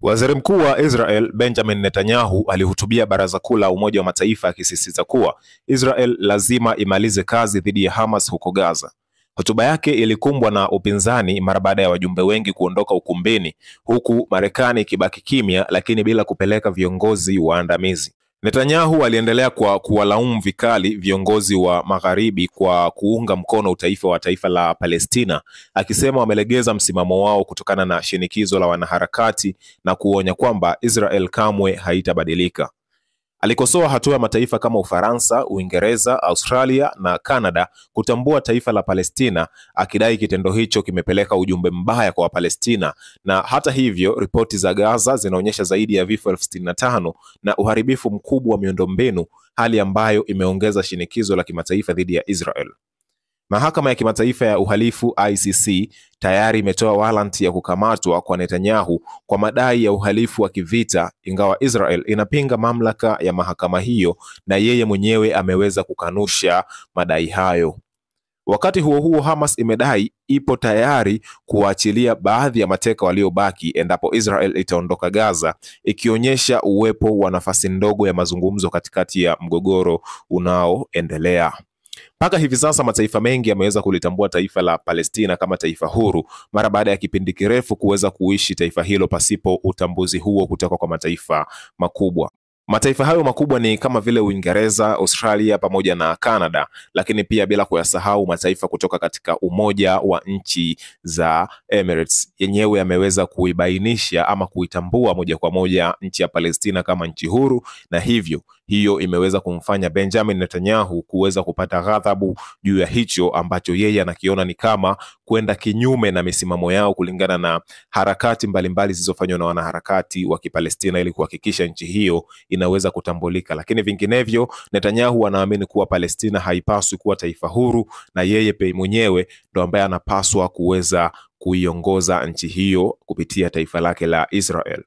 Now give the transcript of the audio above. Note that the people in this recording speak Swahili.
Waziri Mkuu wa Israel Benjamin Netanyahu alihutubia Baraza Kuu la Umoja wa Mataifa akisisitiza kuwa Israel lazima imalize kazi dhidi ya Hamas huko Gaza. Hotuba yake ilikumbwa na upinzani mara baada ya wajumbe wengi kuondoka ukumbini, huku Marekani ikibaki kimya lakini bila kupeleka viongozi waandamizi. Netanyahu aliendelea kwa kuwalaumu vikali viongozi wa Magharibi kwa kuunga mkono utaifa wa taifa la Palestina, akisema wamelegeza msimamo wao kutokana na shinikizo la wanaharakati na kuonya kwamba Israel kamwe haitabadilika. Alikosoa hatua ya mataifa kama Ufaransa, Uingereza, Australia na Canada kutambua taifa la Palestina, akidai kitendo hicho kimepeleka ujumbe mbaya kwa Wapalestina. Na hata hivyo, ripoti za Gaza zinaonyesha zaidi ya vifo 65 na uharibifu mkubwa wa miundombinu, hali ambayo imeongeza shinikizo la kimataifa dhidi ya Israel. Mahakama ya Kimataifa ya Uhalifu ICC tayari imetoa warrant ya kukamatwa kwa Netanyahu kwa madai ya uhalifu wa kivita, ingawa Israel inapinga mamlaka ya mahakama hiyo na yeye mwenyewe ameweza kukanusha madai hayo. Wakati huo huo, Hamas imedai ipo tayari kuachilia baadhi ya mateka waliobaki endapo Israel itaondoka Gaza, ikionyesha uwepo wa nafasi ndogo ya mazungumzo katikati ya mgogoro unaoendelea. Mpaka hivi sasa mataifa mengi yameweza kulitambua taifa la Palestina kama taifa huru mara baada ya kipindi kirefu kuweza kuishi taifa hilo pasipo utambuzi huo kutoka kwa mataifa makubwa. Mataifa hayo makubwa ni kama vile Uingereza, Australia pamoja na Canada, lakini pia bila kuyasahau mataifa kutoka katika Umoja wa Nchi za Emirates. Yenyewe yameweza kuibainisha ama kuitambua moja kwa moja nchi ya Palestina kama nchi huru, na hivyo hiyo imeweza kumfanya Benjamin Netanyahu kuweza kupata ghadhabu juu ya hicho ambacho yeye anakiona ni kama kwenda kinyume na misimamo yao kulingana na harakati mbalimbali zilizofanywa na wanaharakati wa Kipalestina ili kuhakikisha nchi hiyo inaweza kutambulika. Lakini vinginevyo, Netanyahu anaamini kuwa Palestina haipaswi kuwa taifa huru na yeye mwenyewe ndo ambaye anapaswa kuweza kuiongoza nchi hiyo kupitia taifa lake la Israel.